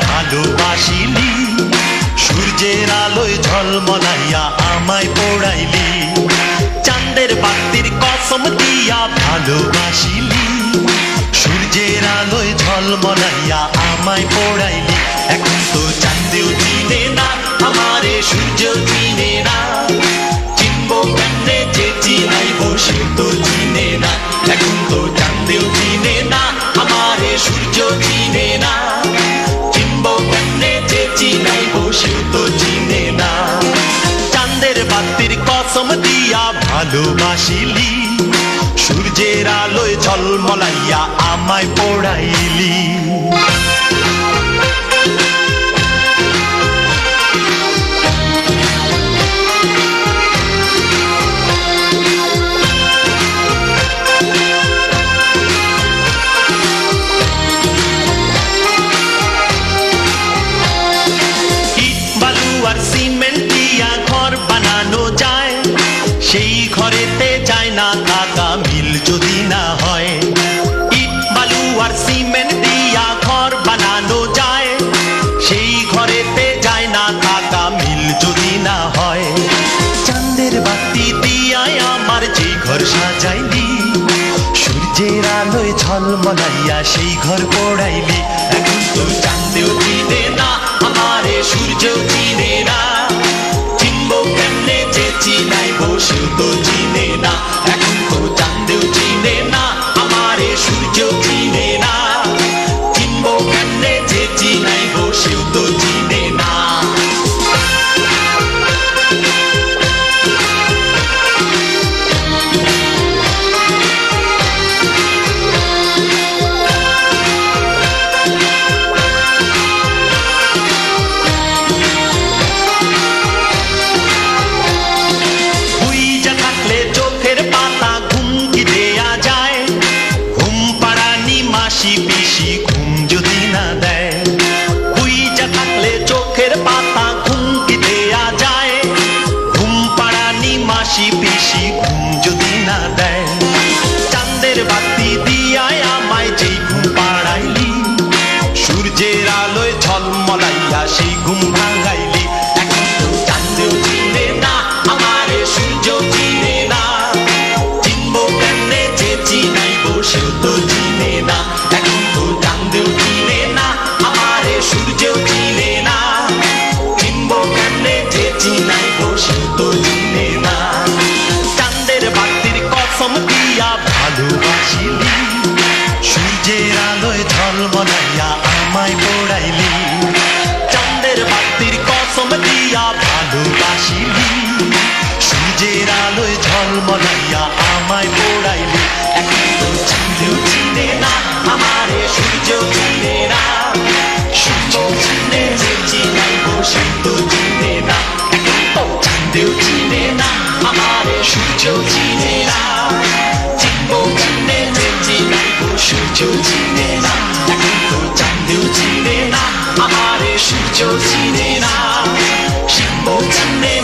ভালোবাসিলি, সূর্যের আলোয় ঝলমলাইয়া আমায় পোড়াইলি, চাঁদের বাতির কসম দিয়া ভালোবাসিলি, সূর্যের আলোয় ঝলমলাইয়া আমায় পোড়াইলি। এখন তো চাঁদেও চিনে না আমারে, সূর্য চিনে না, চিনবো কেমনে যে চিনাইব সে তো চিনে না। এখন তো চাঁদেও চিনে না আমারে, সূর্য চিনে না, চিনবো কেমনে যে চিনাইব সে তো চিনে না। চাঁদের বাতির কসম দিয়া ভালোবাসিলি, সূর্যের আলোয় ঝলমলাইয়া আমায় পোড়াইলি। সিমেন্ট দিয়া ঘর বানানো যায়, সেই ঘরেতে যায় না থাকা মিল যদি না হয়। ইট বালু আর সিমেন্ট দিয়া ঘর বানানো যায়, সেই ঘরেতে যায় না থাকা মিল যদি না হয়। চাঁদের বাতি দিয়ায় আমার যে ঘর সাজাইলি, সূর্যের আলোয় ঝলমলাইয়া সেই ঘর পোড়াইলি। এখন তো চাঁদেও চিনে না আমারে, সূর্যও চিনে না, চিনবো কেমনে যে চিনাইব সে তো চিনে না। এখন তো চাঁদেও চিনে না আমারে, সূর্যও চিনে না, চিনবো কেমনে যে চিনাইব সে তো চিনে না। পিসি ঘুম যদি না দেয়, বুইজা থাকলে চোখের পাতা ঘুম কি দেয়া যায়, ঘুম পাড়ানি মাসি পিসি ঘুম যদি না দেয়। চাঁদের বাতি দিয়ায় আমায় যেই ঘুম পাড়াইলি, সূর্যের আলোয় ঝলমলাইয়া সেই ঘুম ভাঙাইলি। এখন তো চাঁদেও চিনে না আমারে, সূর্য চিনে না, চিনবো কেমনে যে চিনাইব সে তো চিনে না। এখন তো চাঁদেও চিনে না আমারে, সূর্যও চিনে না, চিনবো কেমনে যে চিনাইব সে তো চিনে না। চাঁদের বাতির কসম দিয়া ভালোবাসিলি, সূর্যের আলোয় ঝলমলাইয়া আমায় পোড়াইলি। চাঁদের বাতির কসম দিয়া ভালোবাসিলি, সূর্যের আলোয় ঝলমলাইয়া আমায় পোড়াইলি। এখন তো চাঁদেও চিনে না আমারে, সূর্যও চিনে না, সূর্য চিনে যে চিনাইব সে তো চিনে না। এখন তো চাঁদেও চিনে না আমারে, সূর্যও চিনে না, চিনবো কেমনে যে চিনাইব সূর্য চিনে না। এখন তো চাঁদেও চিনে না আমারে, সূর্য চিনে না, চিনবো কেমনে